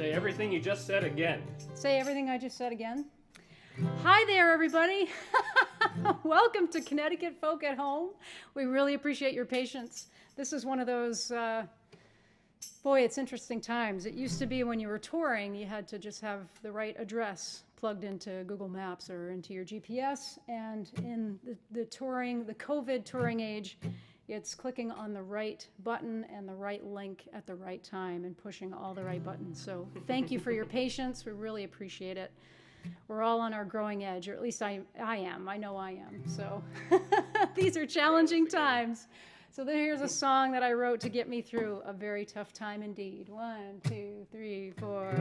Say everything you just said again. Say everything I just said again. Hi there, everybody. Welcome to Connecticut Folk at Home. We really appreciate your patience. This is one of those, boy, it's interesting times. It used to be when you were touring, you had to just have the right address plugged into Google Maps or into your GPS. And in the COVID touring age, it's clicking on the right button and the right link at the right time and pushing all the right buttons. So thank you for your patience. We really appreciate it. We're all on our growing edge, or at least I am. I know I am. So these are challenging times. So here's a song that I wrote to get me through a very tough time indeed. 1, 2, 3, 4.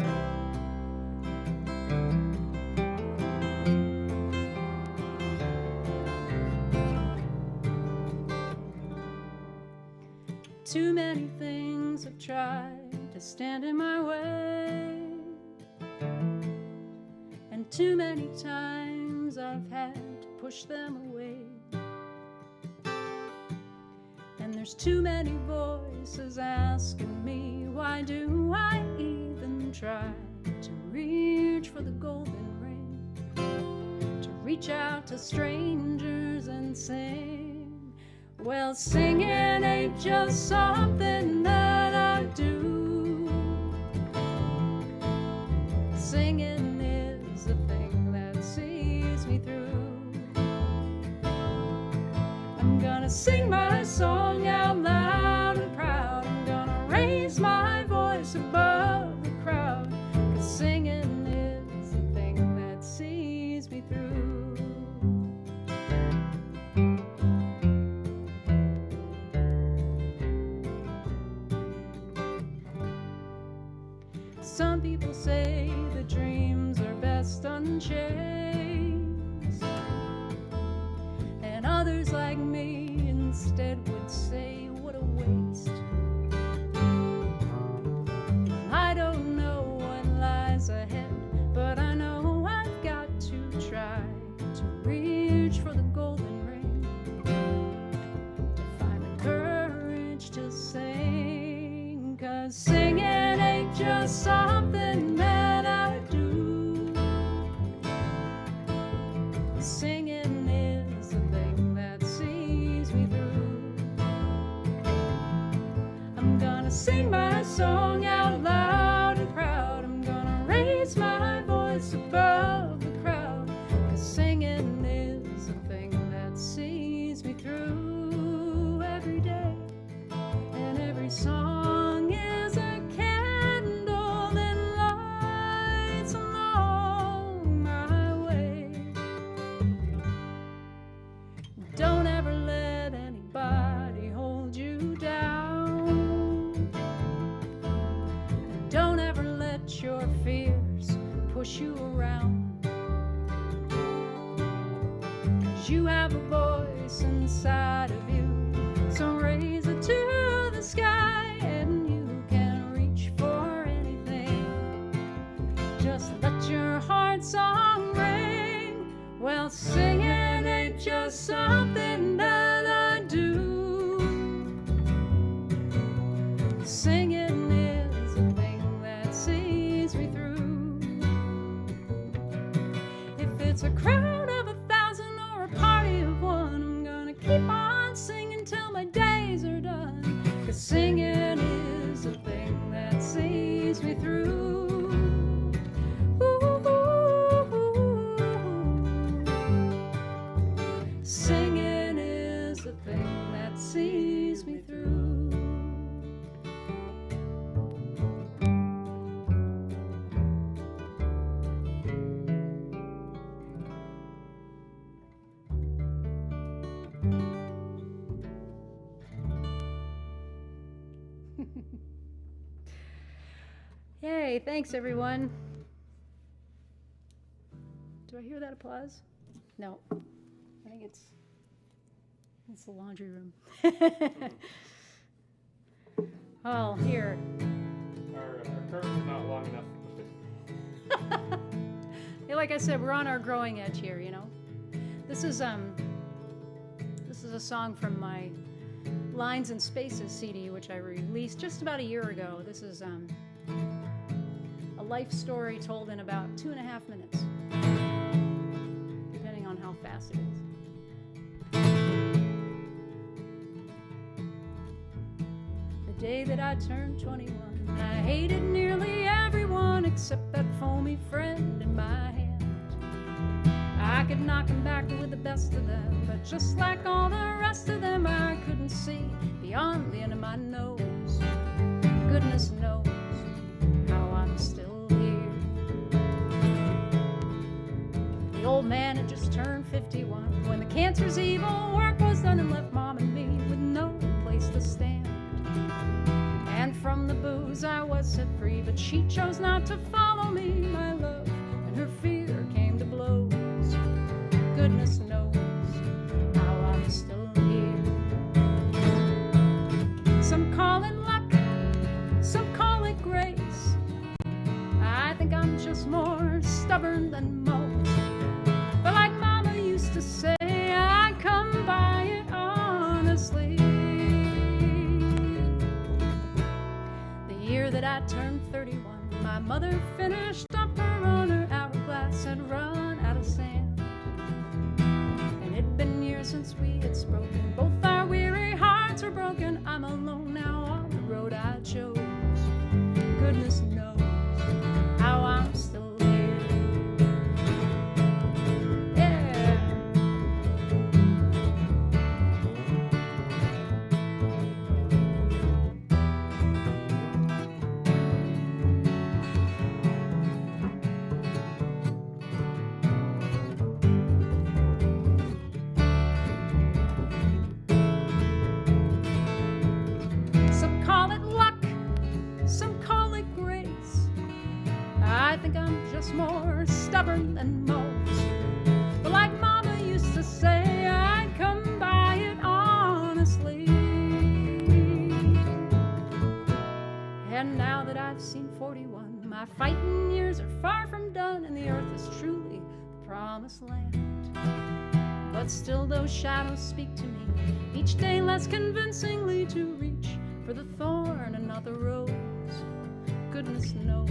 Too many things have tried to stand in my way, and too many times I've had to push them away. And there's too many voices asking me, why do I even try to reach for the golden ring, to reach out to strangers and sing? Well, singing ain't just something that I do. Singing is the thing that sees me through. I'm gonna sing my song out loud and proud. I'm gonna raise my voice above the crowd. 'Cause singing is the thing that sees me through. Some people say the dreams are best unchased, and others like me instead would say, what a waste. I don't know what lies ahead, but I know I've got to try to reach for the golden ring, to find the courage to sing. 'Cause singing ain't just something that I do. Singing is the thing that sees me through. I'm gonna sing my song out loud and proud. I'm gonna raise my voice above the crowd. 'Cause singing is the thing that sees me through every day. And every song is a candle that lights along my way. Don't ever let anybody hold you down. Don't ever let your fears push you around. 'Cause you have a voice inside of you, so raise it to the sky, and you can reach for anything. Just let your heart song ring. Well, singing ain't just something that I do. Singing is the thing that sees me through. If it's a crowd of 1,000 or a party of one, I'm gonna keep on singing till my days are done. 'Cause singing is the thing that sees me through. Ooh, ooh, ooh. Singing is the thing that sees me through. Yay, thanks everyone. Do I hear that applause? No. I think it's the laundry room. Oh, here. Our curtain's not long enough. Yeah, like I said, we're on our growing edge here, you know. This is a song from my Lines and Spaces CD, which I released just about a year ago. This is life story told in about 2.5 minutes, depending on how fast it is. The day that I turned 21, I hated nearly everyone except that foamy friend in my hand. I could knock him back with the best of them, but just like all the rest of them, I couldn't see beyond the end of my nose. Goodness knows how I'm still here. The old man had just turned 51 when the cancer's evil work was done and left Mom and me with no place to stand. And from the booze I was set free, but she chose not to follow me. My love and her fear came to blows. Goodness knows how I'm still here. Some call it luck, some call it grace. I think I'm just more stubborn than most. But like Mama used to say, I come by it honestly. The year that I turned 31, my mother finished up her run. Her hourglass had run out of sand. Been years since we had spoken. Both our weary hearts are broken. I'm alone now on the road I chose. Goodness knows how I'm still here. Yeah. I think I'm just more stubborn than most. But like Mama used to say, I come by it honestly. And now that I've seen 41, my fighting years are far from done, and the earth is truly the promised land. But still those shadows speak to me, each day less convincingly, to reach for the thorn and not the rose. Goodness knows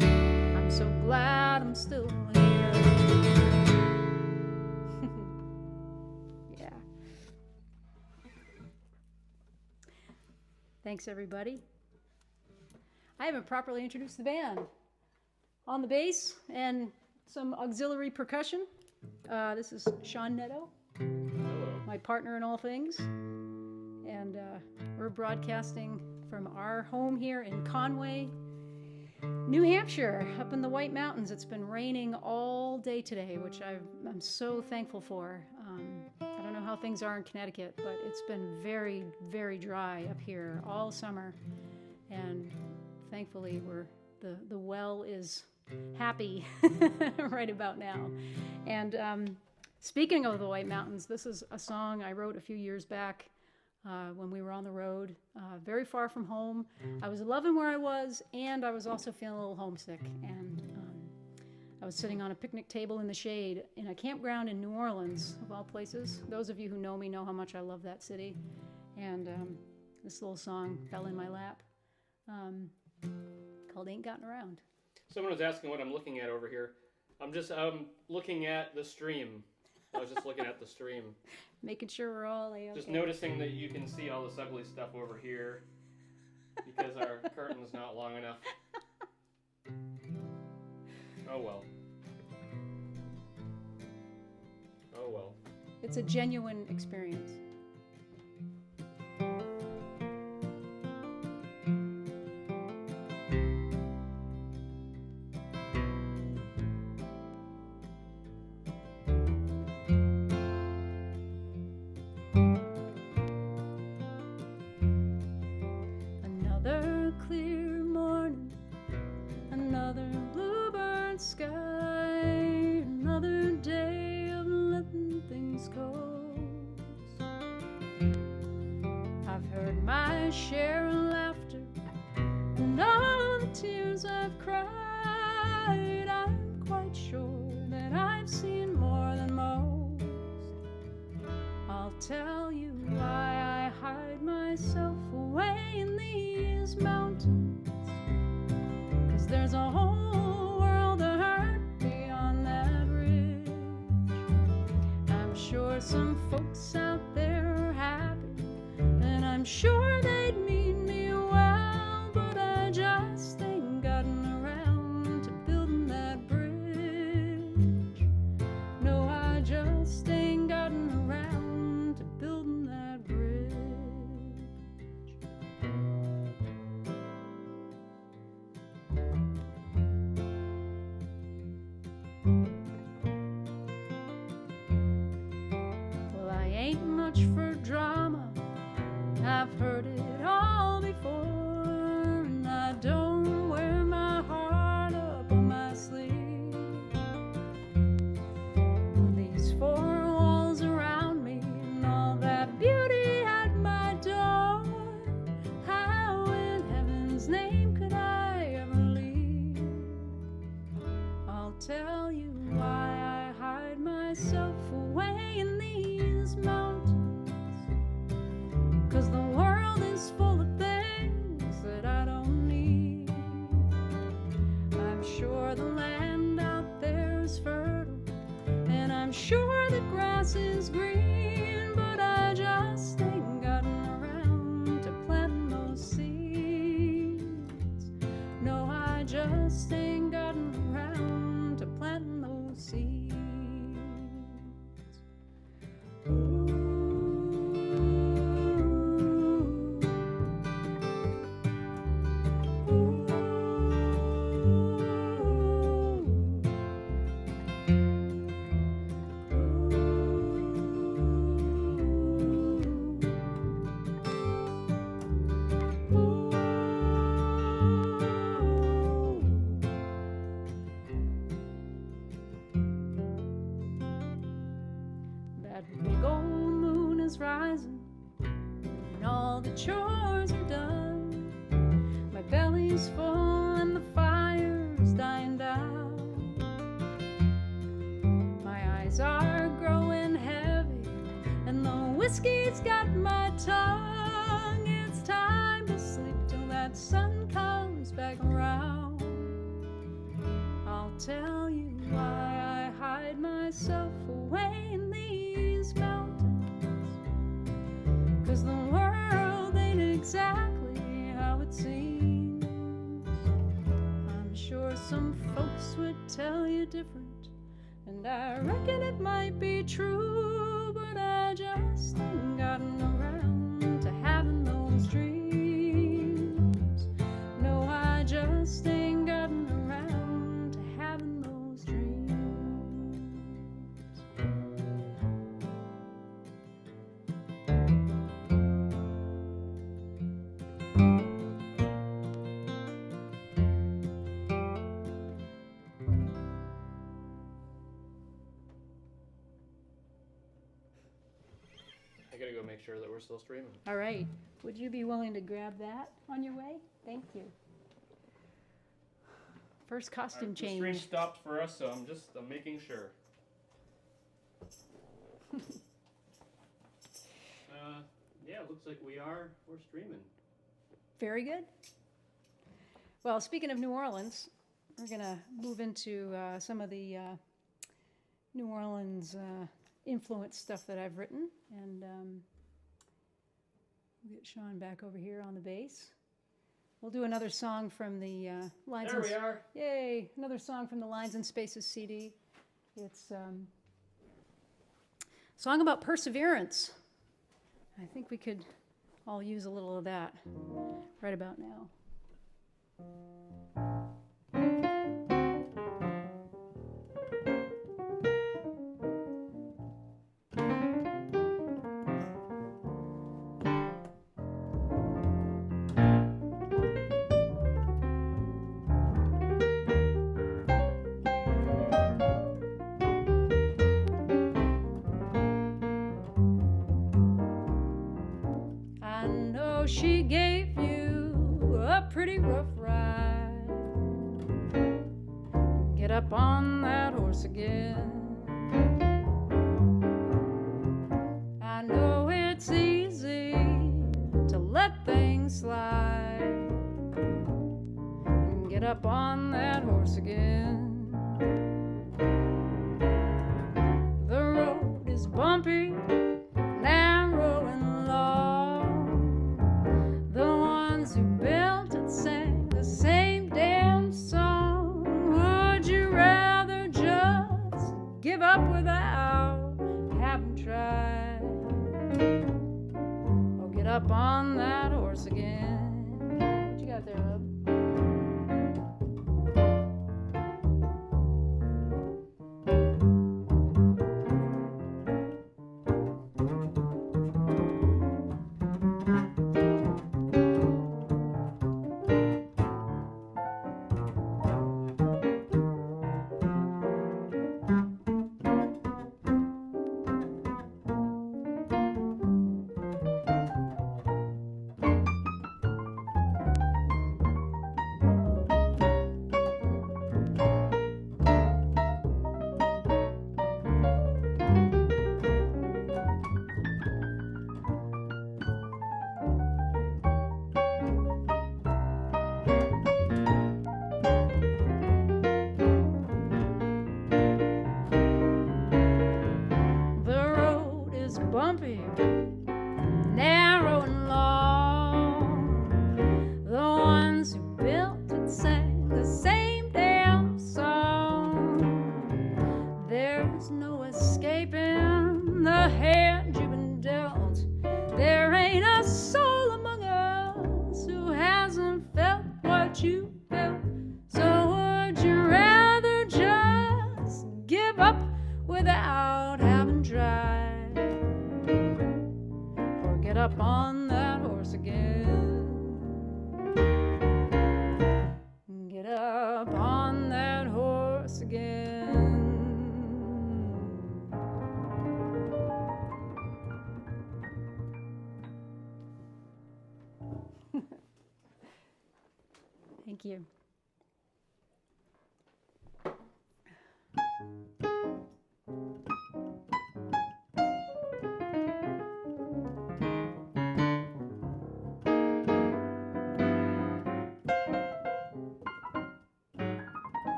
I'm so glad I'm still here. Yeah. Thanks, everybody. I haven't properly introduced the band. On the bass and some auxiliary percussion, this is Sean Netto, my partner in all things. And we're broadcasting from our home here in Conway, New Hampshire, up in the White Mountains. It's been raining all day today, which I'm so thankful for. I don't know how things are in Connecticut, but it's been very, very dry up here all summer. And thankfully, the well is happy right about now. And speaking of the White Mountains, this is a song I wrote a few years back. When we were on the road, very far from home. I was loving where I was, and I was also feeling a little homesick. And I was sitting on a picnic table in the shade in a campground in New Orleans, of all places. Those of you who know me know how much I love that city. And this little song fell in my lap called Ain't Gotten Around. Someone was asking what I'm looking at over here. I'm looking at the stream. I was just looking at the stream. Making sure we're all okay. Just noticing that you can see all this ugly stuff over here because our curtain's not long enough. Oh well. Oh well. It's a genuine experience. Share of laughter and all the tears I've cried. I'm quite sure that I've seen more than most. I'll tell you why I hide myself away in these mountains. there's a whole world of hurt beyond that bridge. I'm sure some folks out there are happy, and I'm sure they'd mean me well, but I just ain't gotten around to building that bridge. No, I just ain't gotten around to building that bridge. Well, I ain't much for drama. I've heard it all before, and I don't wear my heart up on my sleeve. These four walls around me and all that beauty at my door, how in heaven's name could I ever leave? I'll tell you why I hide myself away in these mountains. 'Cause the world is full of things that I don't need. I'm sure the land out there is fertile, and I'm sure the grass is green, but I just ain't gotten around to planting those seeds. No, I just ain't gotten around to planting those seeds. That big old moon is rising, and all the chores are done. My belly's full and the fire's dying down. My eyes are growing heavy, and the whiskey's got my tongue. It's time to sleep till that sun comes back around. I'll tell you why I hide myself away in these mountains. 'Cause the world ain't exactly how it seems. I'm sure some folks would tell you different, and I reckon it might be true, but I just ain't gotten around to having those dreams. No, I just ain't gotten around to having those dreams. I gotta go make sure that we're still streaming. All right. Would you be willing to grab that on your way? Thank you. First costume The stream change. stopped for us, so I'm making sure. Yeah, it looks like we're streaming. Very good. Well, speaking of New Orleans, we're going to move into some of the New Orleans influence stuff that I've written. And we'll get Sean back over here on the bass. We'll do another song from the Lines There and we are. Yay! Another song from the Lines and Spaces CD. It's a song about perseverance. I think we could all use a little of that right about now. She gave you a pretty rough ride. Get up on that horse again. I know it's easy to let things slide. Get up on that horse again. The road is bumpy, narrow and long. The ones who built it sang the same damn song. Would you rather just give up without having tried, or get up on that horse again? What you got there, Rob? Bumpy, narrow and long. The ones who built it sang the same damn song. There's no escaping the hand you've been dealt. There ain't a soul among us who hasn't felt what you felt. So would you rather just give up without having tried? Get up on that horse again. Get up on that horse again. Thank you.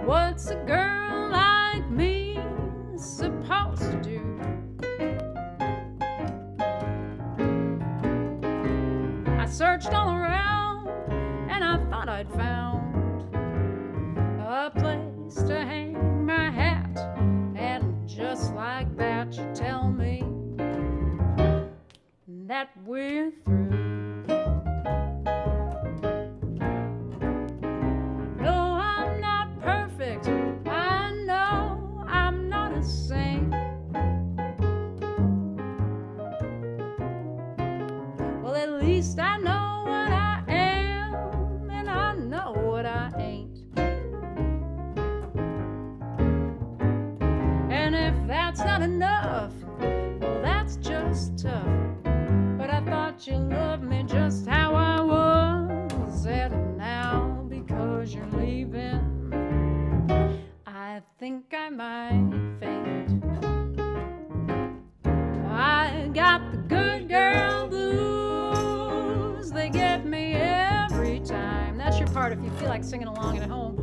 What's a girl like me supposed to do? I searched all around and I thought I'd found a place to hang my hat, and just like that you tell me that we're through. I know I'm not a saint. Well, at least I know what I am, and I know what I ain't. And if that's not enough, well, that's just tough. But I thought you loved me just how I was, and now because you're leaving, I think I might faint. I got the good girl blues. They get me every time. That's your part if you feel like singing along at home.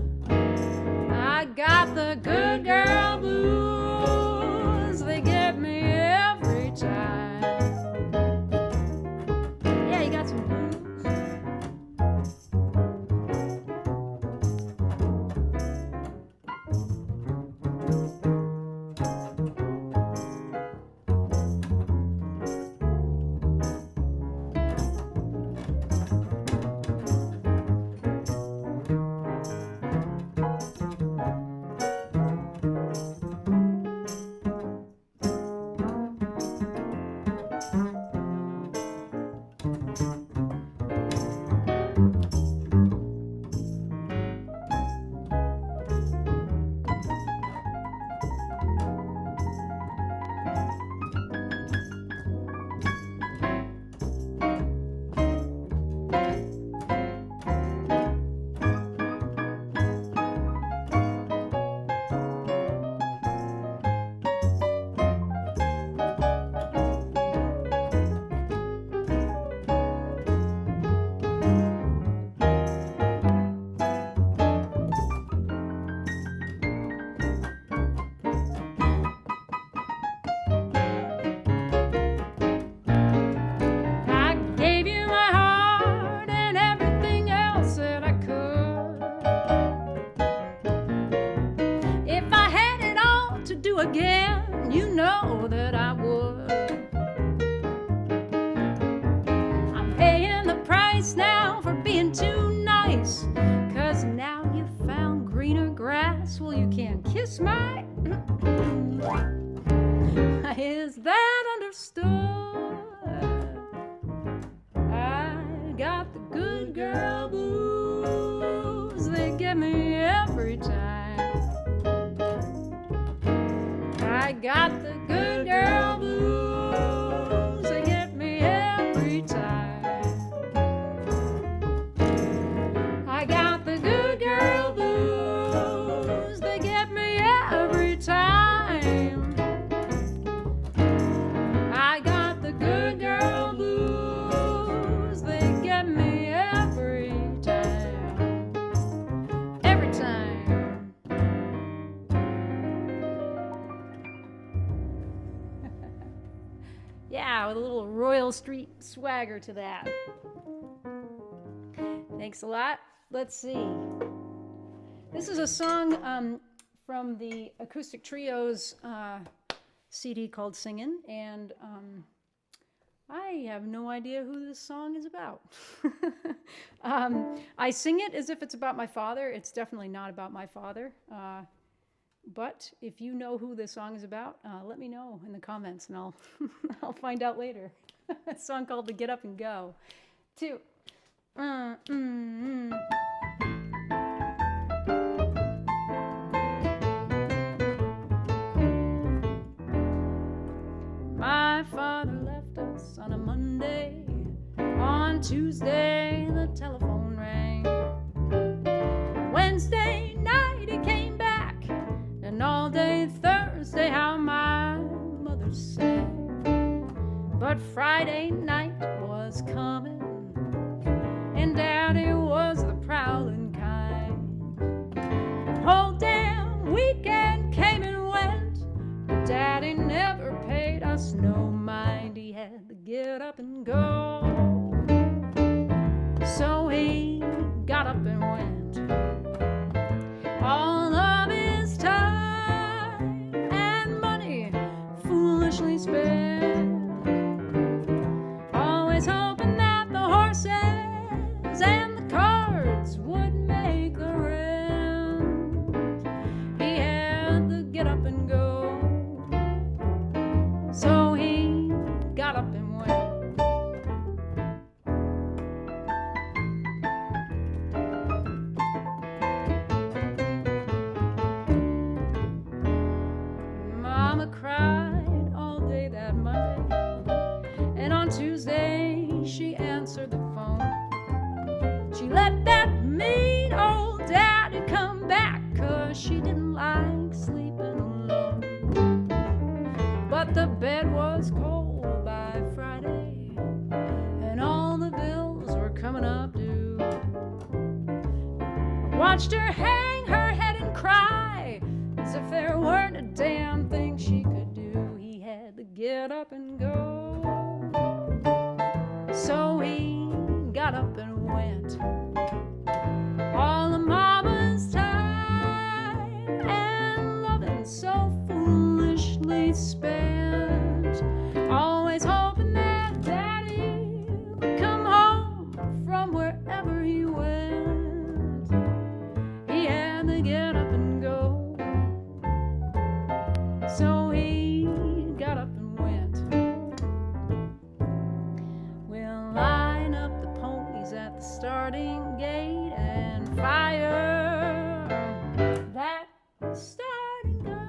I got the good girl blues. They get me every time. Yeah, you got some blues. my is that understood? I got the good girl blues. They get me every time. I got the good girl blues. They get me every time. I got the good girl blues. They get me every time. I got the good girl blues. They get me every time. Every time. Yeah, with a little Royal Street swagger to that. Thanks a lot. Let's see. This is a song from the Acoustic Trios CD called Singin', and I have no idea who this song is about. I sing it as if it's about my father. It's definitely not about my father. But if you know who this song is about, let me know in the comments, and I'll I'll find out later. A song called "The Get Up and Go." 2. My father left us on a Monday. On Tuesday, the telephone rang. Wednesday night, he came back. And all day Thursday, how my mother sang. But Friday night was coming, and Daddy was the prowling kind. The whole damn weekend came and went, but Daddy never paid us no mind. He had to get up and go. So he got up and went. All of his time and money foolishly spent. Always hoping that the horses and the cards would make the rent. He had to get up and go. So he got up and went. Mama cried all day that Monday, and on Tuesday she answered the phone. She let that mean old Daddy come back, 'cause she didn't like sleeping alone. But the bed was cold by Friday, and all the bills were coming up due. I watched her hang her head and cry, as if there weren't a damn thing she could do. He had to get up and go. So he got up and went. All of Mama's time and loving so foolishly spent. Always hoping that Daddy would come home from wherever he went. He had to get up and go. So he got up and went. We'll line up the ponies at the starting gate and fire that starting gun.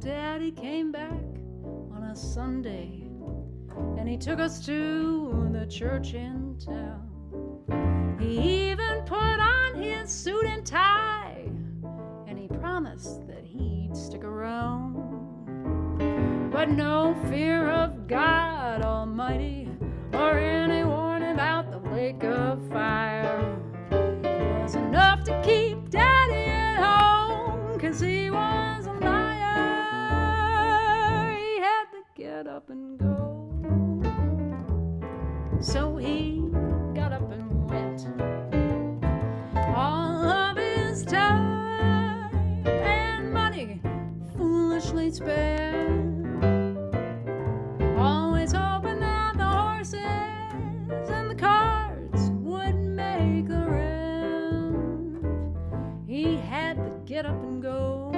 Daddy came back on a Sunday, and he took us to the church in town. He even put on his suit and tie, and he promised that he'd stick around. But no fear of God Almighty or any warning about the lake of fire was enougenough to keep Daddy at home, 'cause he was a liar. He had to get up and go. So he got up and went. All of his time and money foolishly spent, always hoping that the horses and the cards would make the rent. He had to get up and go.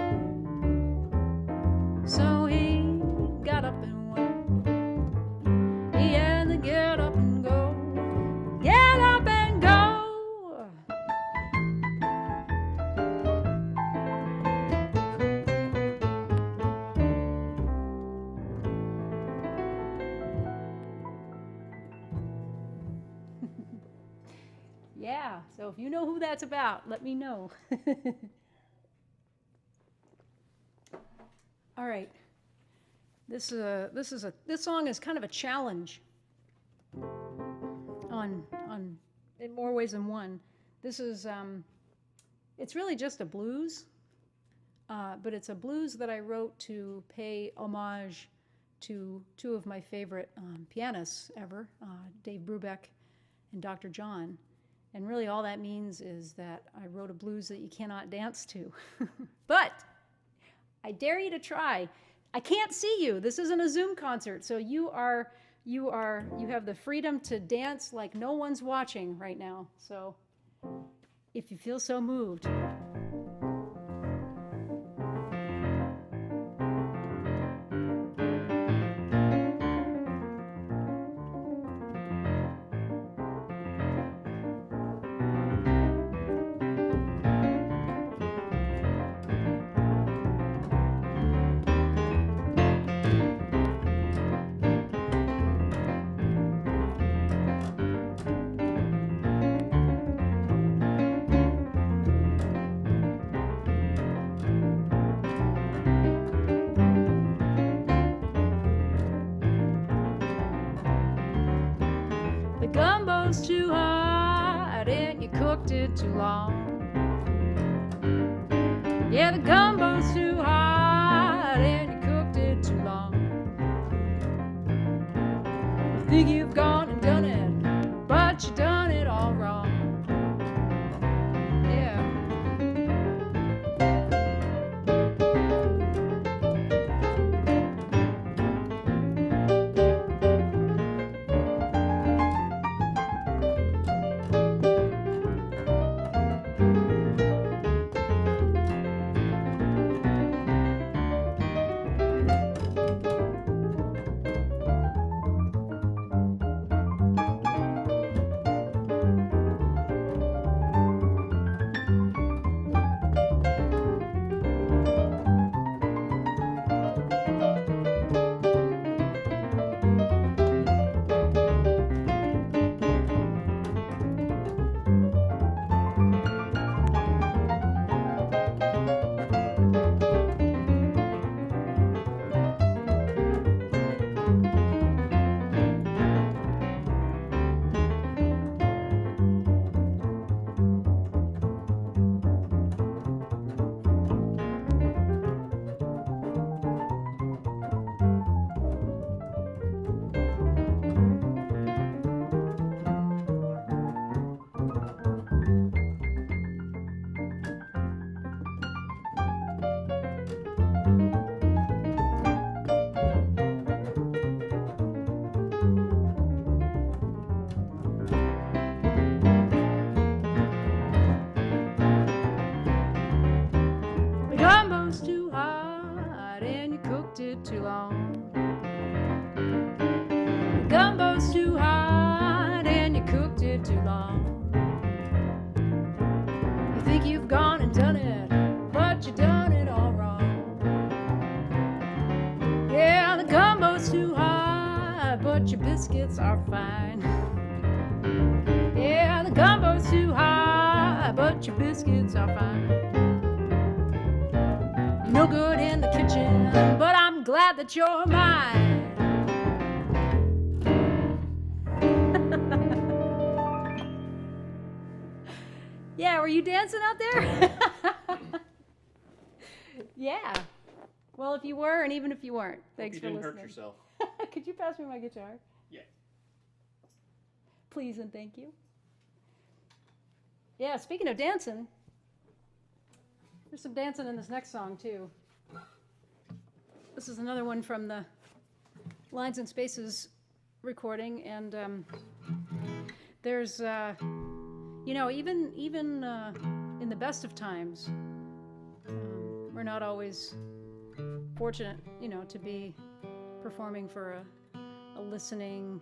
So he got up and went. He had to get up and go. Get up and go. Yeah, so if you know who that's about, let me know. All right. This song is kind of a challenge on in more ways than one. This is it's really just a blues, but it's a blues that I wrote to pay homage to two of my favorite pianists ever, Dave Brubeck and Dr. John. And really all that means is that I wrote a blues that you cannot dance to. But I dare you to try. I can't see you. This isn't a Zoom concert, so you have the freedom to dance like no one's watching right now. So if you feel so moved. Gumbo's too hot and you cooked it too long. Yeah, the gumbo's too hot and you cooked it too long. You think you've gone and done it, but you done it all wrong. Yeah. Too long. The gumbo's too hot and you cooked it too long. You think you've gone and done it, but you done it all wrong. but your biscuits are fine. Yeah, the gumbo's too high, but your biscuits are fine. No good in the kitchen, but I'm glad that you're mine. Yeah, were you dancing out there? Yeah. Well, if you were, and even if you weren't, thanks for listening. You didn't hurt yourself. Could you pass me my guitar? Yeah. Please and thank you. Yeah, speaking of dancing, there's some dancing in this next song, too. This is another one from the Lines and Spaces recording, and there's, you know, even in the best of times, we're not always fortunate, you know, to be performing for a listening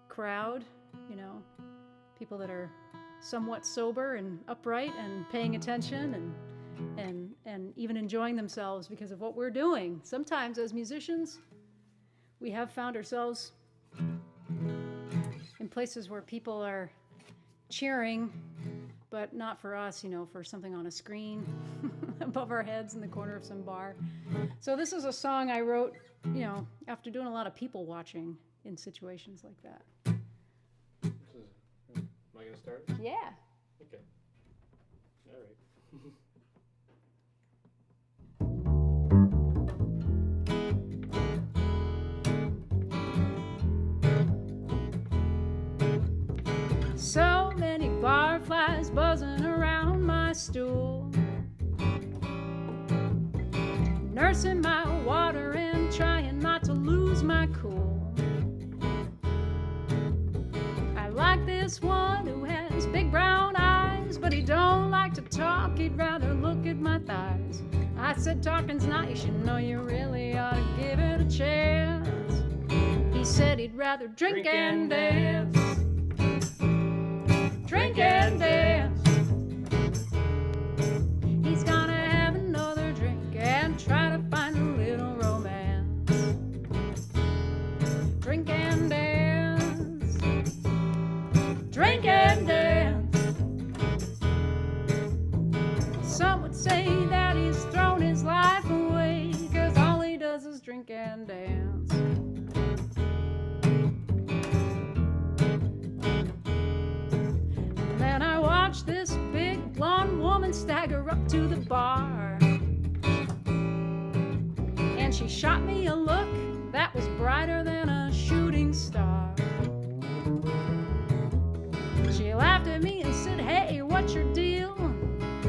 crowd, you know, people that are somewhat sober and upright and paying attention and even enjoying themselves because of what we're doing. Sometimes as musicians, we have found ourselves in places where people are cheering, but not for us, you know, for something on a screen above our heads in the corner of some bar. So this is a song I wrote, you know, after doing a lot of people watching in situations like that. Am I going to start? Yeah. Okay. All right. So many barflies buzzing around my stool, nursing my water and trying not to lose my cool. I like this one who has big brown eyes, but he don't like to talk, he'd rather look at my thighs. I said talking's nice, you know, you really ought to give it a chance. He said he'd rather drink and dance. Drink and dance. He's gonna have another drink and try to find a little romance. Drink and dance. Drink and dance. Some would say that he's thrown his life away, 'cause all he does is drink and dance. This big blonde woman stagger up to the bar, and she shot me a look that was brighter than a shooting star. She laughed at me and said, "Hey, what's your deal?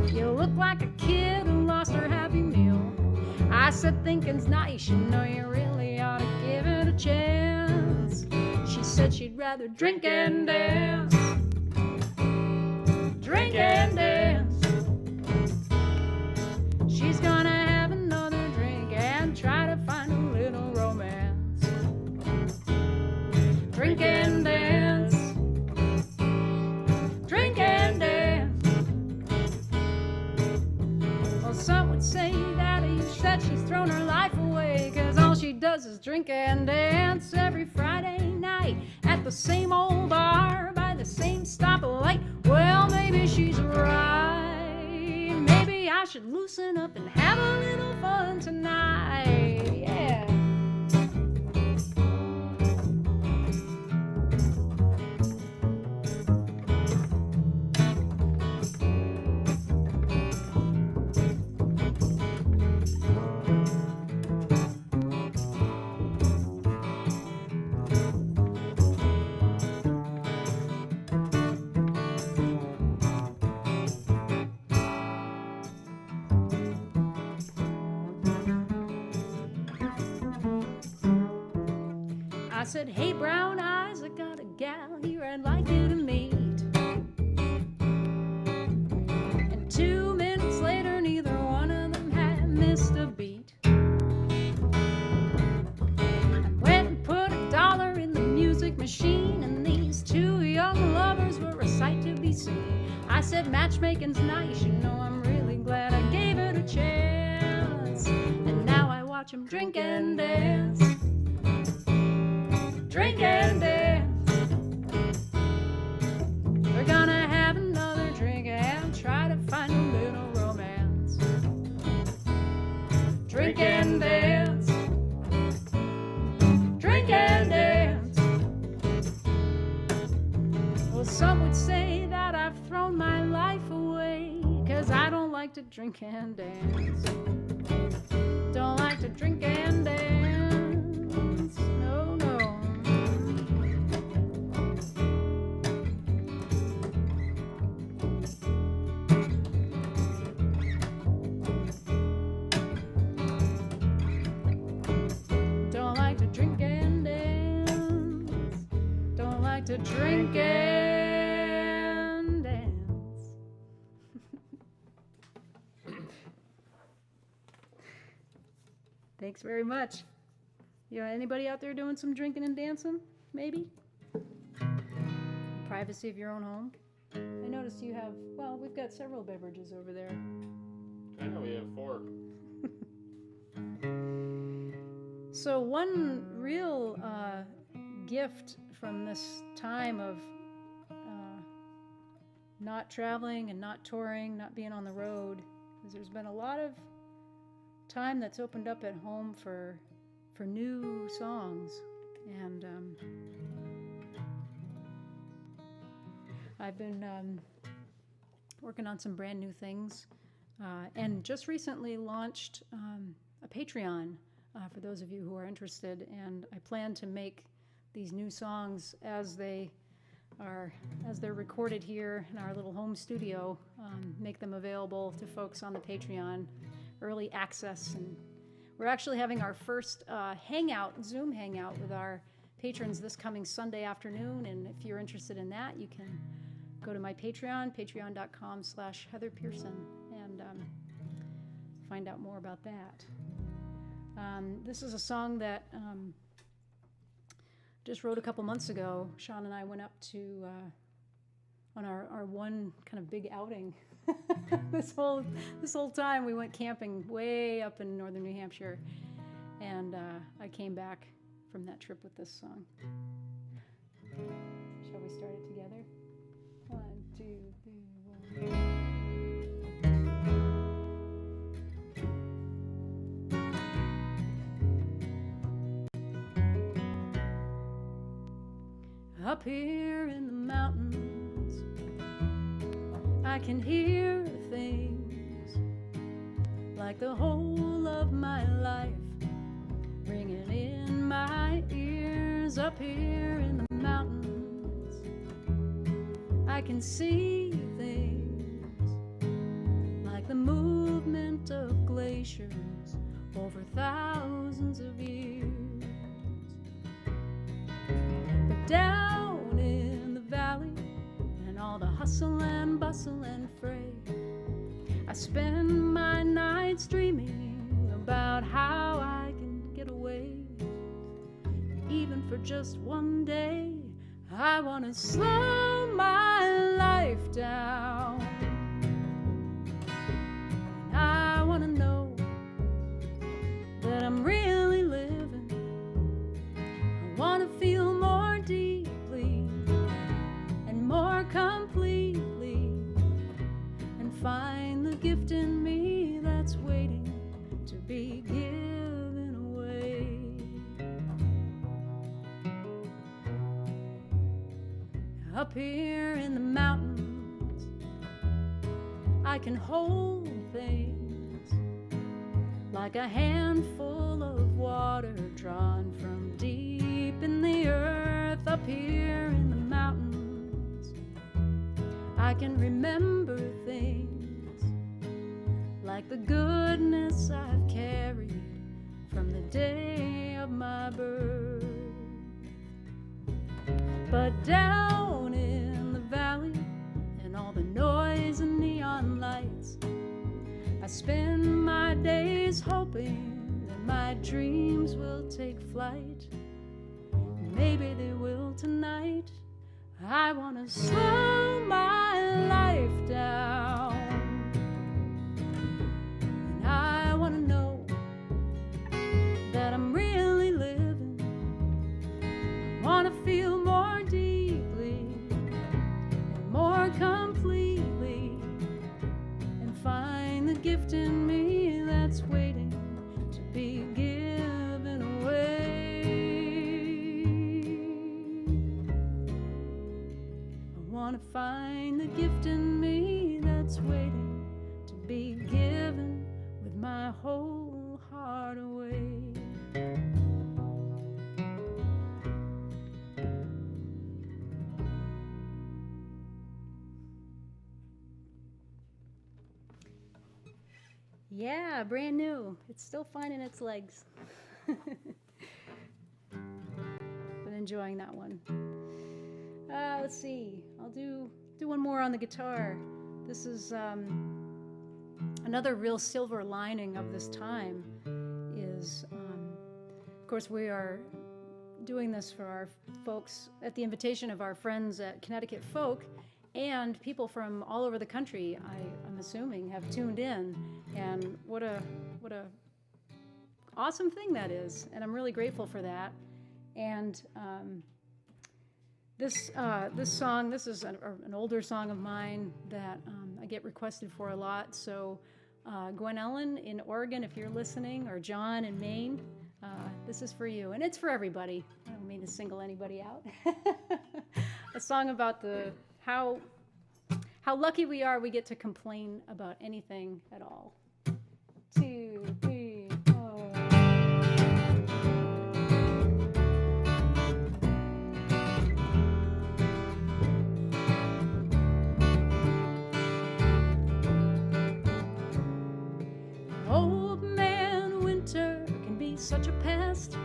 You look like a kid who lost her Happy Meal." I said, "Thinking's nice, you know, you really ought to give it a chance." She said she'd rather drink and dance. Drink and dance. She's gonna have another drink and try to find a little romance. Drink and dance. Drink and dance. Well, some would say that she's thrown her life away, 'cause all she does is drink and dance every Friday night at the same old bar by the same stoplight. Well, maybe she's right. Maybe I should loosen up and have a little fun tonight. Yeah. I said, "Hey, brown eyes, I got a gal here I'd like you to meet." And 2 minutes later, neither one of them had missed a beat. I went and put $1 in the music machine, and these 2 young lovers were a sight to be seen. I said, "Matchmaking's nice, you know, I'm really glad I gave it a chance." And now I watch them drink and dance. Drink and like to drink and dance. Don't like to drink and dance. No, no. Don't like to drink and dance. Don't like to drink and dance. Thanks very much. You know, anybody out there doing some drinking and dancing? Maybe? Privacy of your own home. I noticed you have, well, we've got several beverages over there. I know we have 4. So one real gift from this time of not traveling and not touring, not being on the road, is there's been a lot of time that's opened up at home for new songs. And I've been working on some brand new things, and just recently launched a Patreon for those of you who are interested. And I plan to make these new songs as they're recorded here in our little home studio, make them available to folks on the Patreon, early access. And we're actually having our first Zoom hangout with our patrons this coming Sunday afternoon. And if you're interested in that, you can go to my Patreon, patreon.com/Heather Pierson, and find out more about that. This is a song that just wrote a couple months ago. Sean and I went up to, on our one kind of big outing. This whole time we went camping way up in northern New Hampshire, and I came back from that trip with this song. Shall we start it together? 1, 2, 3, 1. Up here in the mountains, I can hear things like the whole of my life ringing in my ears. Up here in the mountains, I can see things like the movement of glaciers over thousands of years. But down in the valley, and all the hustle and bustle and fray, I spend my nights dreaming about how I can get away. Even for just one day, I want to slow my life down. And I want to know that I'm really living. I want to feel more deeply and more completely, and find the gift in me that's waiting to be given away. Up here in the mountains, I can hold things like a handful of water drawn from deep in the earth. Up here in the mountains, I can remember things like the goodness I've carried from the day of my birth. But down in the valley, and all the noise and neon lights, I spend my days hoping that my dreams will take flight. Maybe they will tonight. I want to slow my life down. And I want to know that I'm really living. I want to feel more deeply and more completely, and find the gift in me that's waiting to be given away. I want to find the gift in me that's waiting to be Yeah, brand new. It's still finding its legs. Been enjoying that one. Let's see. I'll do one more on the guitar. This is another real silver lining of this time is, of course, we are doing this for our folks at the invitation of our friends at Connecticut Folk, and people from all over the country, I'm assuming, have tuned in. And what a awesome thing that is. And I'm really grateful for that. And this song, this is an older song of mine that I get requested for a lot. So Gwen Ellen in Oregon, if you're listening, or John in Maine, this is for you. And it's for everybody. I don't mean to single anybody out. A song about how lucky we are we get to complain about anything at all. 2, 3, 4. Old man winter can be such a pest.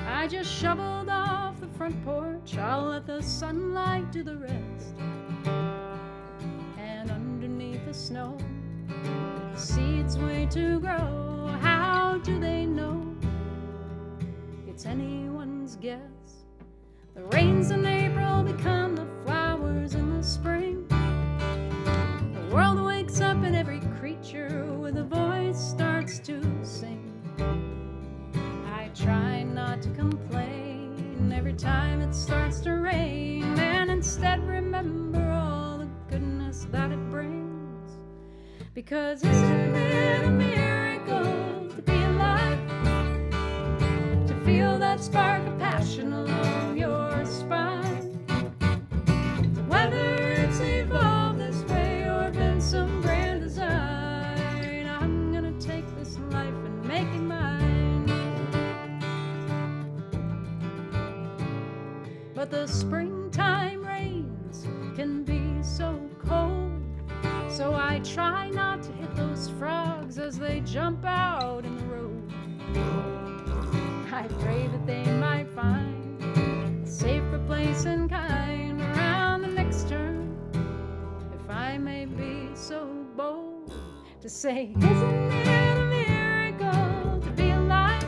I just shoveled off the front porch. I'll let the sunlight do the rest. And underneath the snow, seeds wait to grow. How do they know? It's anyone's guess. The rains in April become the flowers in the spring. The world wakes up and every creature with a voice starts to sing. I try not to complain every time it starts to rain, and instead remember all the goodness that it brings. Because isn't it a miracle to be alive? To feel that spark of passion along your spine. So whether it's evolved this way or been some grand design, I'm gonna take this life and make it mine. But the springtime rains can be so cold, so I try not to hit those frogs as they jump out in the road. I pray that they might find a safer place and kind around the next turn, if I may be so bold to say, isn't it a miracle to be alive?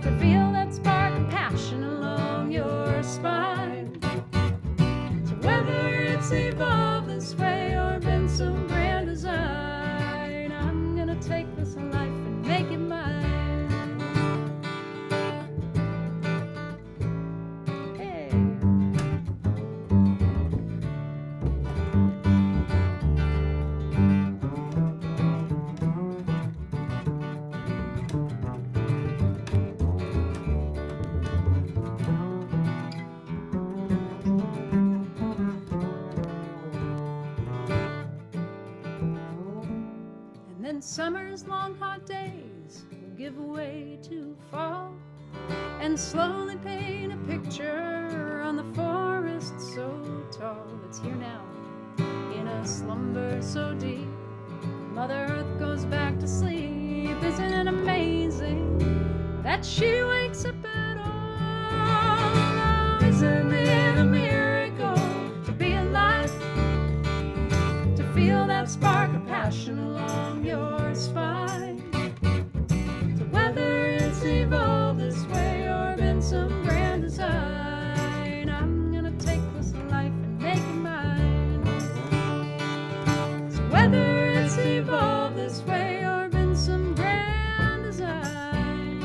To feel that spark of passion along your spine. So whether it's evolved this way or been some grand design, I'm gonna take this life and make it mine. Hey. And then summer's long hot days will give way to fall, and slowly paint a picture on the forest so tall. It's here now, in a slumber so deep. Mother Earth goes back to sleep. Isn't it amazing that she wakes up at all? Isn't it a miracle to be alive? To feel that spark of passion along your spine. So whether it's evolved this way or been some grand design, I'm gonna take this life and make it mine. So whether it's evolved this way or been some grand design,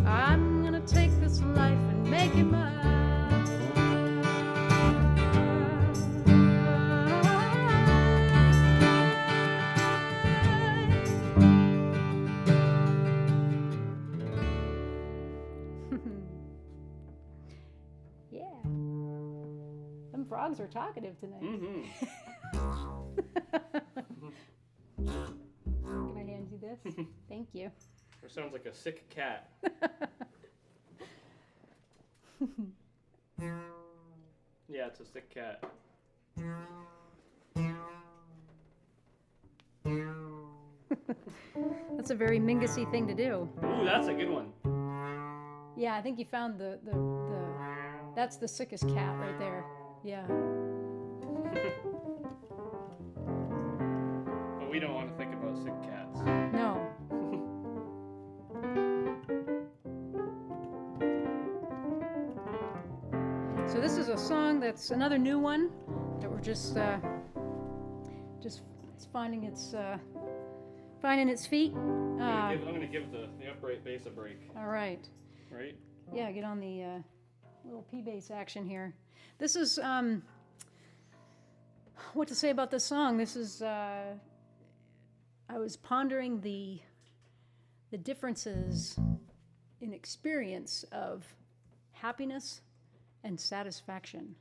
I'm gonna take this life and make it mine. Yeah. Them frogs are talkative tonight. Mm-hmm. Can I hand you this? Thank you. Or sounds like a sick cat. Yeah, it's a sick cat. That's a very Mingusy thing to do. Ooh, that's a good one. Yeah, I think you found the that's the sickest cat right there. Yeah. But we don't want to think about sick cats. No. So this is a song that's another new one that we're just it's finding its feet. I'm gonna give the upright bass a break. All right. Right? Yeah, get on the little P bass action here. This is what to say about this song. This is I was pondering the differences in experience of happiness and satisfaction.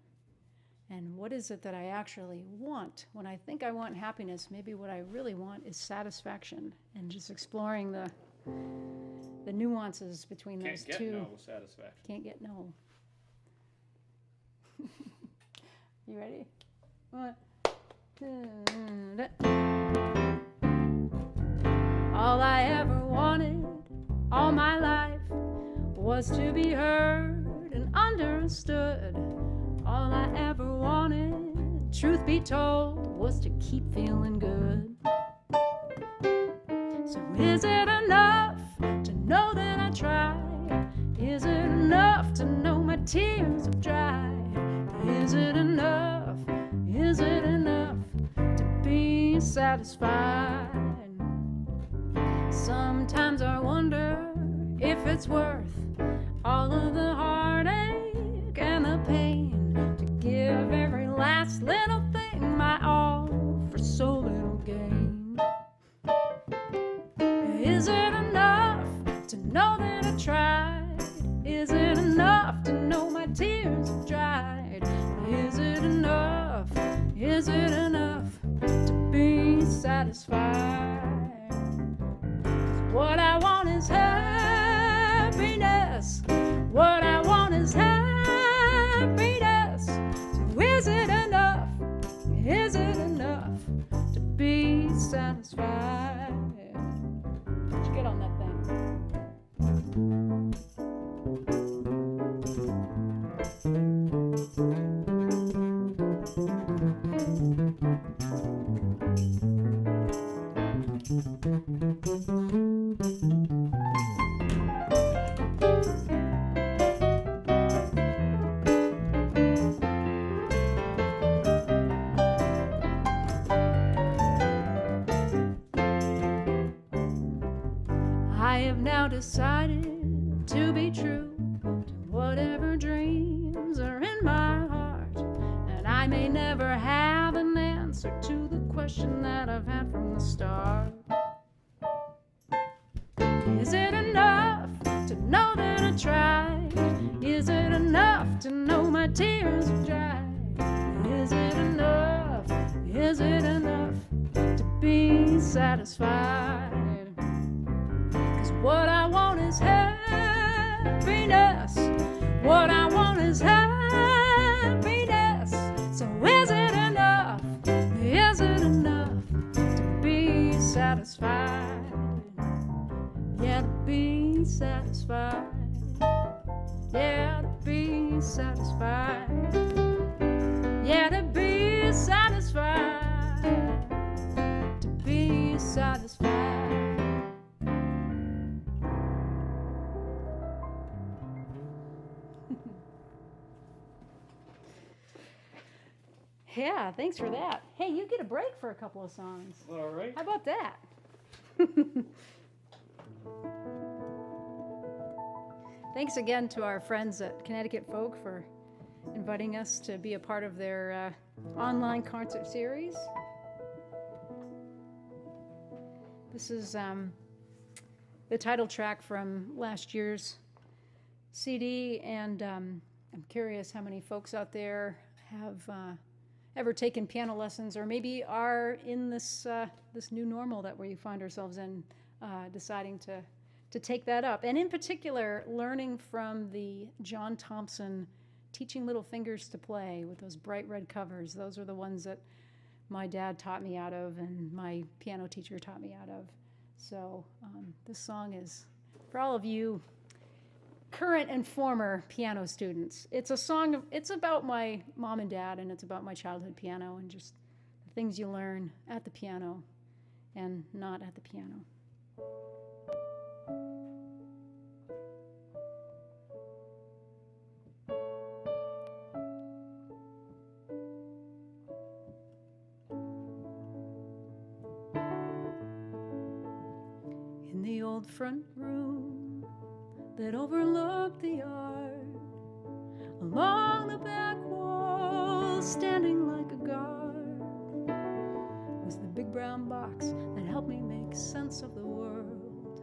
And what is it that I actually want? When I think I want happiness, maybe what I really want is satisfaction, and just exploring the nuances between those two. Can't get no satisfaction. Can't get no. You ready? 1, 2, all I ever wanted all my life was to be heard and understood. All I ever wanted, truth be told, was to keep feeling good. So is it enough to know that I tried? Is it enough to know my tears have dried? Is it enough? Is it enough to be satisfied? Sometimes I wonder if it's worth all of the heartache and the pain to give every last little thing my all for so little gain. Is it enough to know that I tried? Is it enough to know my tears have dried? Is it enough? Is it enough to be satisfied? 'Cause what I want is happiness. What I want is happiness. So is it enough? Is it enough to be satisfied? Let's get on that thing. I have now decided to be true to whatever dreams are in my heart, and I may never have an answer to the question that I've had from the start. Is it enough to know that I tried? Is it enough to know my tears have dried? Is it enough? Is it enough to be satisfied? 'Cause what I want is happiness. What I want is happiness. So is it enough? Is it enough to be satisfied? Yeah, to be satisfied. Yeah, to be satisfied. Yeah, to be satisfied. To be satisfied. Yeah, thanks for that. Hey, you get a break for a couple of songs. All right. How about that? Thanks again to our friends at Connecticut Folk for inviting us to be a part of their online concert series. This is the title track from last year's CD, and I'm curious how many folks out there have ever taken piano lessons, or maybe are in this this new normal that we find ourselves in, deciding to take that up. And in particular, learning from the John Thompson Teaching Little Fingers to Play with those bright red covers. Those are the ones that my dad taught me out of and my piano teacher taught me out of. So this song is for all of you current and former piano students. It's a song, it's about my mom and dad, and it's about my childhood piano and just the things you learn at the piano and not at the piano. In the old front room that overlooked the yard, along the back wall, standing like a guard, was the big brown box that helped me make sense of the world.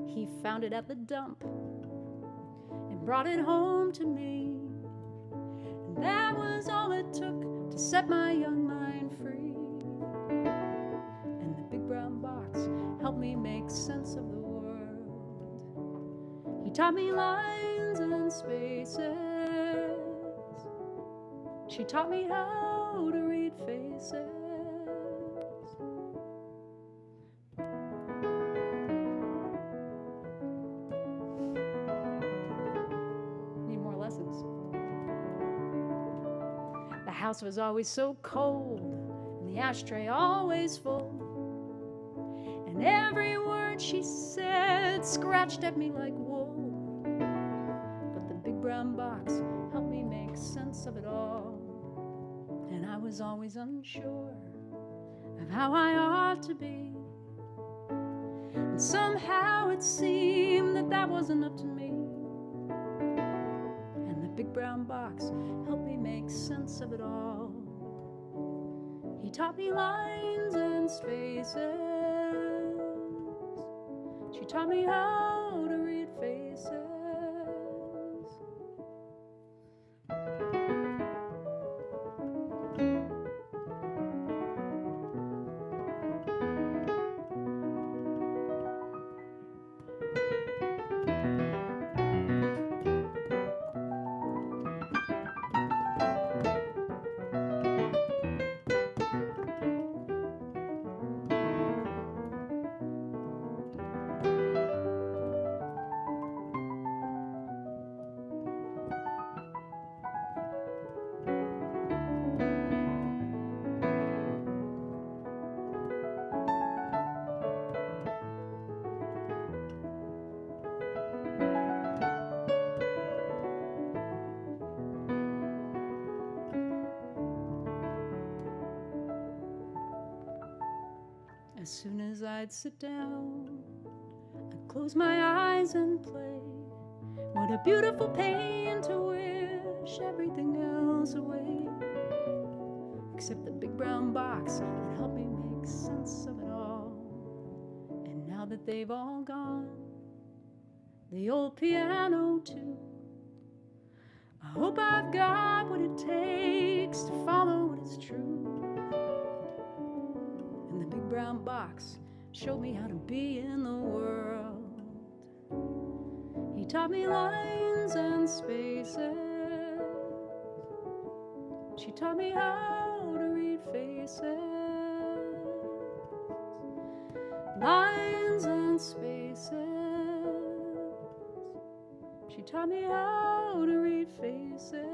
He found it at the dump and brought it home to me, and that was all it took to set my young mind free. And the big brown box helped me make sense of the world. He taught me lines and spaces. She taught me how to read faces. Need more lessons. The house was always so cold, and the ashtray always full. And every word she said scratched at me like wool. But the big brown box helped me make sense of it all. And I was always unsure of how I ought to be. And somehow it seemed that that wasn't up to me. And the big brown box helped me make sense of it all. He taught me lines and spaces. She taught me how to read faces. As soon as I'd sit down, I'd close my eyes and play. What a beautiful pain to wish everything else away, except the big brown box that helped me make sense of it all. And now that they've all gone, the old piano too, I hope I've got what it takes to follow what is true. Brown box showed me how to be in the world. He taught me lines and spaces. She taught me how to read faces. Lines and spaces. She taught me how to read faces.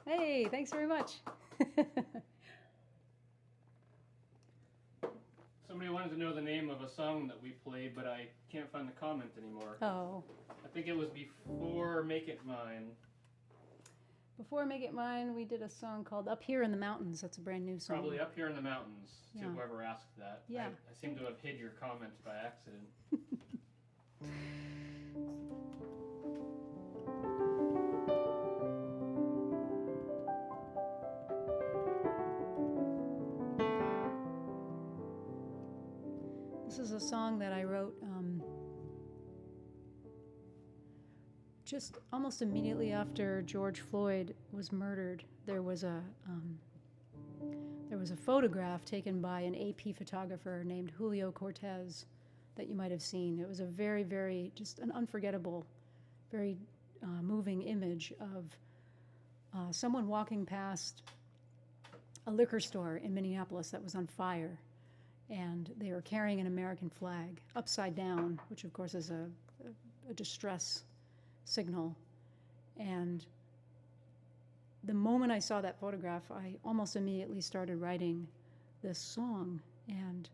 Hey, thanks very much. Somebody wanted to know the name of a song that we played, but I can't find the comment anymore. Oh. I think it was before Make It Mine. Before Make It Mine, we did a song called Up Here in the Mountains. That's a brand new song. Probably Up Here in the Mountains, to Yeah. whoever asked that. Yeah. I seem to have hid your comment by accident. This is a song that I wrote just almost immediately after George Floyd was murdered. There was a photograph taken by an AP photographer named Julio Cortez that you might have seen. It was a very, very, just an unforgettable, very moving image of someone walking past a liquor store in Minneapolis that was on fire, and they were carrying an American flag upside down, which of course is a distress signal. And the moment I saw that photograph, I almost immediately started writing this song. And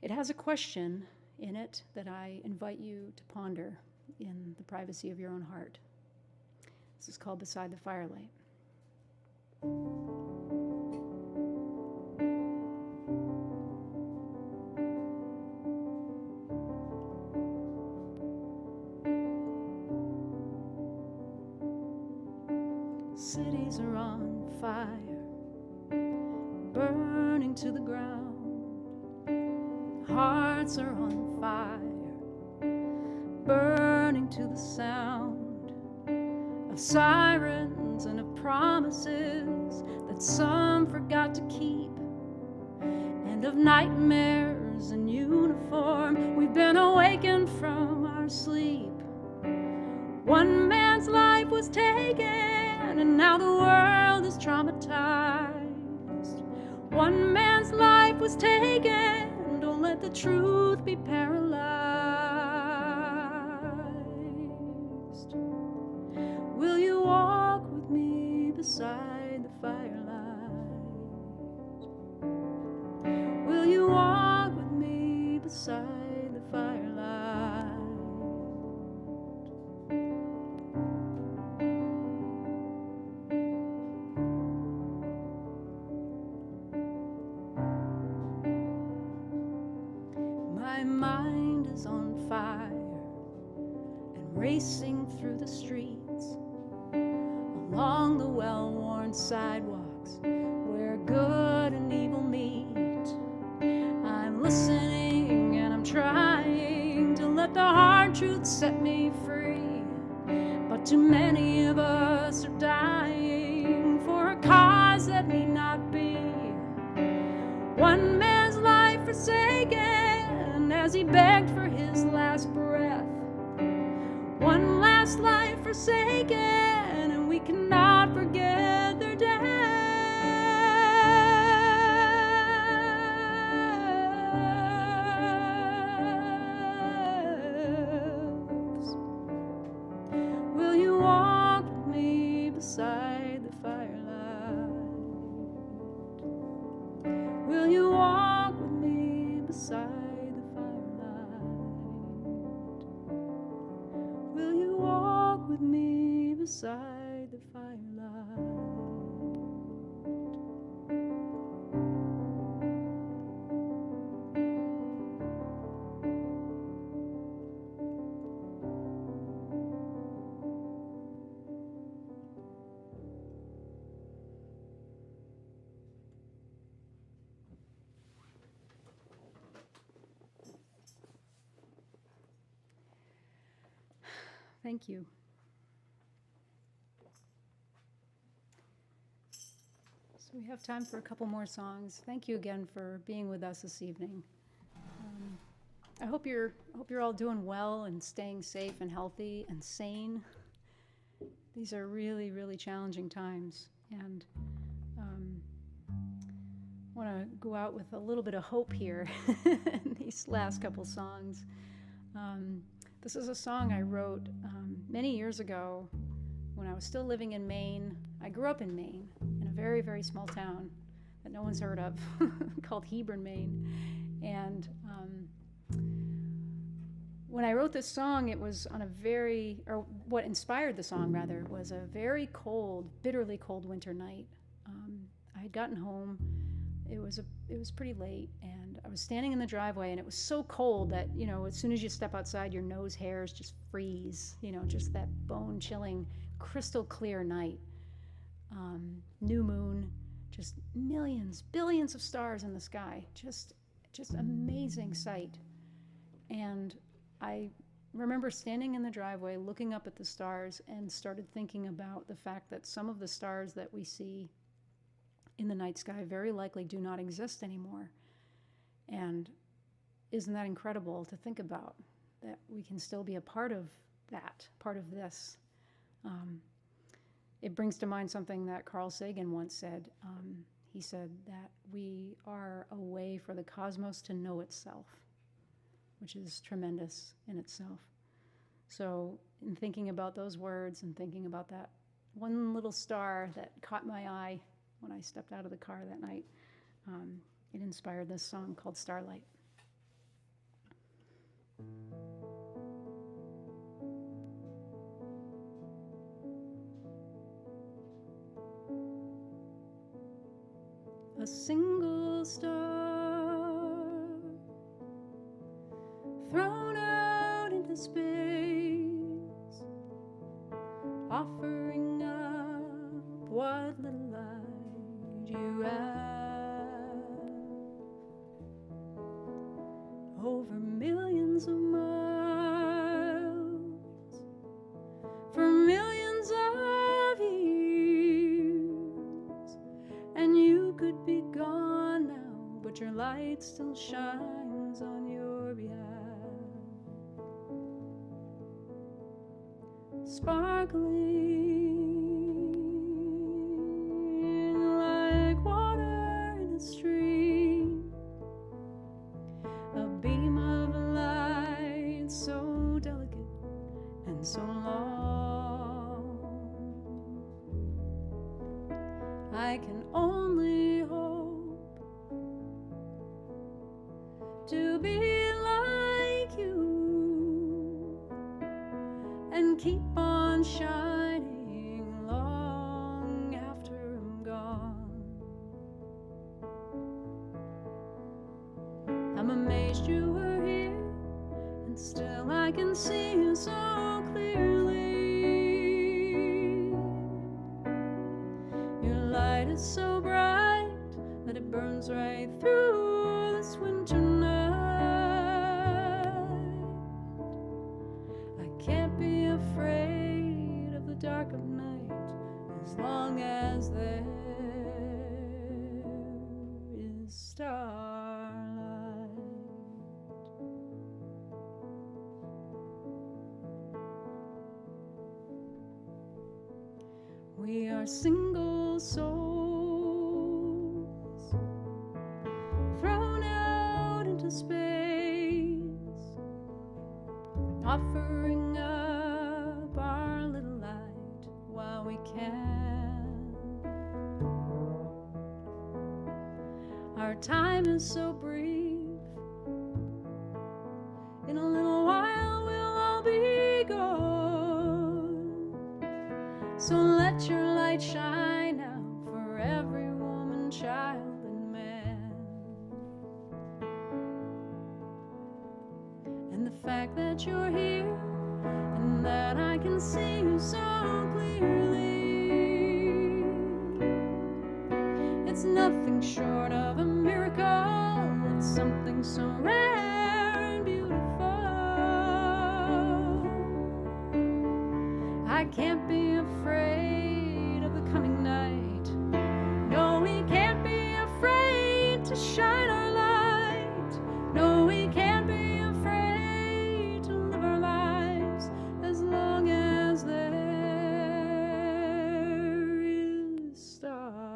it has a question in it that I invite you to ponder in the privacy of your own heart. This is called Beside the Firelight. Cities are on fire, burning to the ground. Hearts are on fire, burning to the sound of sirens and of promises that some forgot to keep, and of nightmares in uniform. We've been awakened from our sleep. One man's life was taken, and now the world is traumatized. One man's life was taken. Don't let the truth be paralyzed. Will you walk with me beside the firelight? Will you walk with me beside the firelight? My mind is on fire and racing through the streets, along the well-worn sidewalks where good and evil meet. I'm listening and I'm trying to let the hard truth set me free, but too many of us are dying for a cause that need not be. One man's life forsaken as he begged for his last breath. One last life forsaken, and we cannot forget their deaths. Will you walk with me beside the firelight? Will you walk with me beside the firelight? Will you walk with me beside the firelight? Thank you. So we have time for a couple more songs. Thank you again for being with us this evening. I hope you're all doing well and staying safe and healthy and sane. These are really, really challenging times, and want to go out with a little bit of hope here in these last couple songs. This is a song I wrote many years ago when I was still living in Maine. I grew up in Maine, in a very, very small town that no one's heard of called Hebron, Maine. And when I wrote this song, it was on what inspired the song, rather, was a very cold, bitterly cold winter night. I had gotten home. It was pretty late, and I was standing in the driveway, and it was so cold that, as soon as you step outside, your nose hairs just freeze, just that bone-chilling, crystal clear night. New moon, just millions, billions of stars in the sky, just just amazing sight. And I remember standing in the driveway looking up at the stars and started thinking about the fact that some of the stars that we see in the night sky very likely do not exist anymore. And isn't that incredible to think about, that we can still be a part of that, part of this? It brings to mind something that Carl Sagan once said. He said that we are a way for the cosmos to know itself, which is tremendous in itself. So in thinking about those words and thinking about that one little star that caught my eye when I stepped out of the car that night, it inspired this song called Starlight. A single star thrown out into space, offering up what little light you have. Over millions of miles, for millions of years, and you could be gone now, but your light still shines on your behalf. Sparkling like water in a stream, a beam of light so delicate and so long. I can only hope to be like you and keep on shining long after I'm gone. I'm amazed you were here, and still I can see you so clearly. Your light is so bright that it burns right through this winter night. I can't be afraid of the dark of night as long as there is starlight. We are single souls thrown out into space, offering up our little light while we can. Our time is so brief, in a little while we'll all be gone. So let your light shine now for every woman, child, and man. And the fact that you're here and that I can see you so clearly, it's nothing short of a miracle. It's something so rare and beautiful. I can't be afraid of the coming night. No, we can't be afraid to shine our light. No, we can't be afraid to live our lives as long as there is starlight.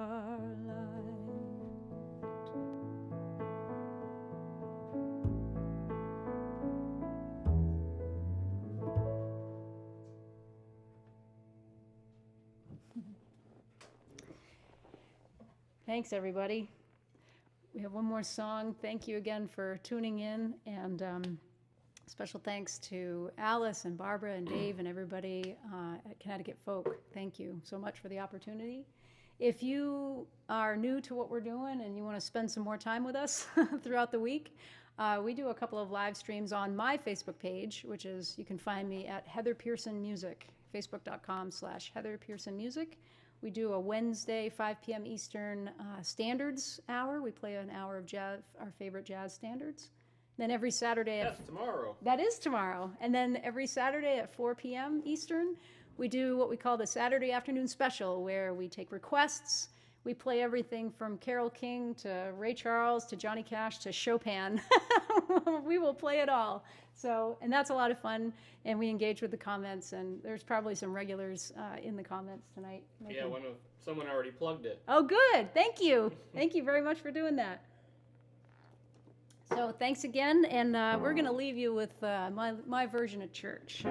Thanks, everybody. We have one more song. Thank you again for tuning in, and special thanks to Alice and Barbara and Dave and everybody at Connecticut Folk. Thank you so much for the opportunity. If you are new to what we're doing and you want to spend some more time with us throughout the week, we do a couple of live streams on my Facebook page, which is, you can find me at Heather Pierson Music, facebook.com/Heather Pierson Music. We do a Wednesday, 5 p.m. Eastern standards hour. We play an hour of jazz, our favorite jazz standards. Then every Saturday That's tomorrow. That is tomorrow. And then every Saturday at 4 p.m. Eastern, we do what we call the Saturday afternoon special, where we take requests. We play everything from Carole King to Ray Charles to Johnny Cash to Chopin. We will play it all. So, and that's a lot of fun, and we engage with the comments, and there's probably some regulars in the comments tonight. Yeah, someone already plugged it. Oh, good. Thank you. Thank you very much for doing that. So thanks again, and we're going to leave you with my version of church.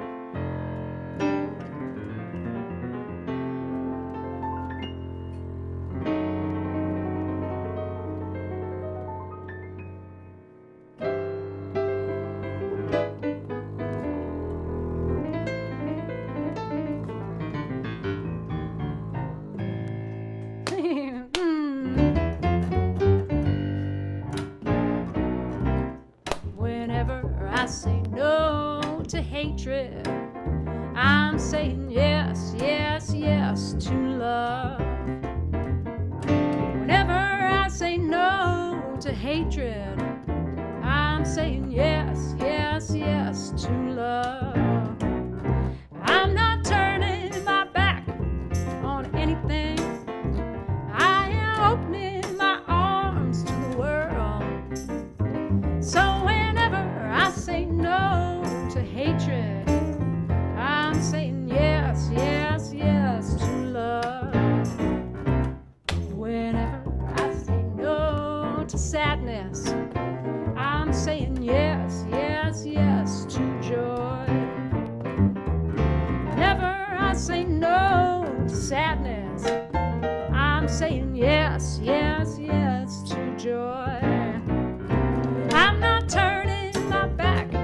I say no to hatred. I'm saying yes, yes, yes to love. Whenever I say no to hatred, I'm saying yes, yes, yes to love. I'm not turning my back on anything. I am opening my arms to the world. So whenever I say no to hatred, I'm saying yes, yes, yes to love. Whenever I say no to sadness, I'm saying yes, yes, yes to joy. Whenever I say no to sadness, I'm saying yes, yes, yes to joy. I'm not turning my back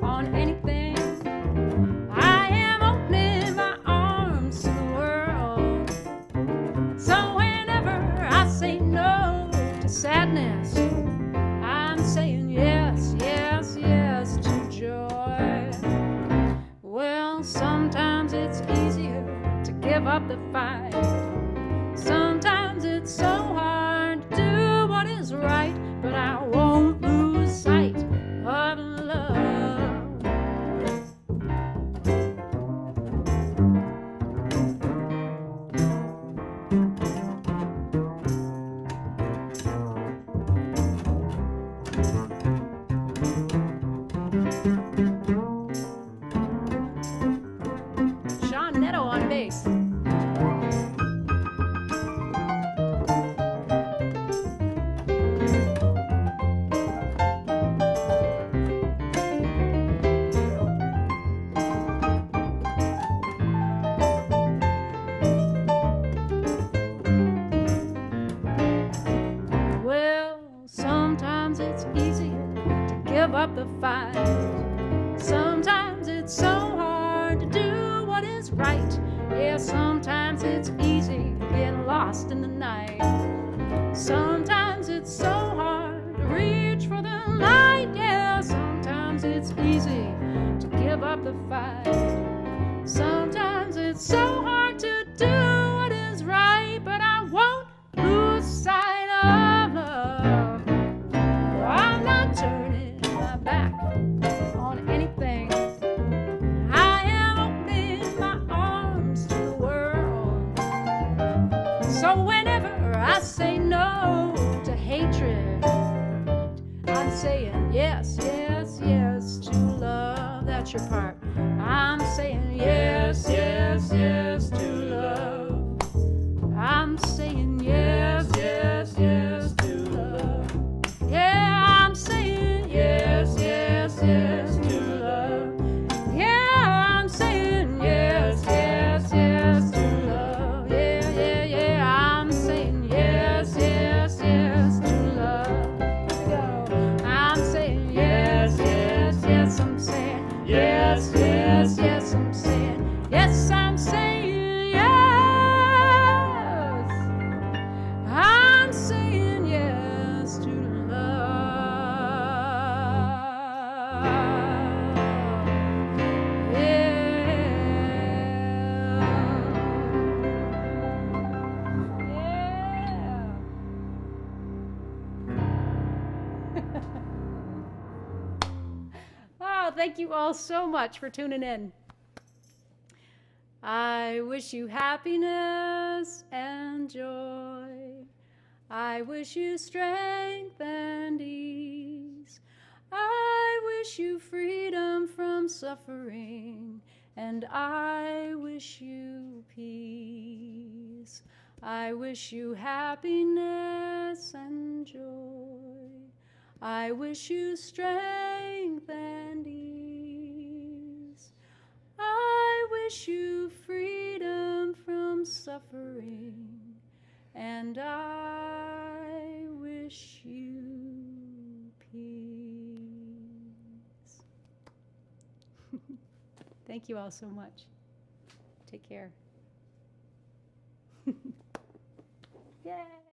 on anything. I am opening my arms to the world. So whenever I say no to sadness, I'm saying yes, yes, yes to joy. Well, sometimes it's easier to give up the fight. Sometimes it's so hard to do what is right, but I won't lose sight of love. Sean Netto on bass. Sometimes it's easier to give up the fight. Sometimes it's so hard to do what is right. Yeah, sometimes it's easy getting lost in the night. Sometimes it's so hard to reach for the light. Yeah, sometimes it's easy to give up the fight. Sometimes it's so hard to do what is right, but I won't lose sight of love. I'm not turning my back on anything. I am opening my arms to the world. So whenever I say no to hatred, I'm saying yes, yes, yes to love. That's your part. I'm saying yes, yes, yes to love. I'm saying yes, yes, yes to love. Yeah, I'm saying yes, yes, yes to love. Yeah, I'm saying yes, yes, yes to love. Yeah, yeah, yeah, I'm saying yes, yes, yes to love. Here we go. I'm saying yes, yes, yes, I'm saying yes, yes, yes, I'm saying yes, I'm saying yes. Oh, thank you all so much for tuning in. I wish you happiness and joy. I wish you strength and ease. I wish you freedom from suffering, and I wish you peace. I wish you happiness and joy. I wish you strength and ease. I wish you freedom from suffering, and I wish you peace. Thank you all so much. Take care. Yay!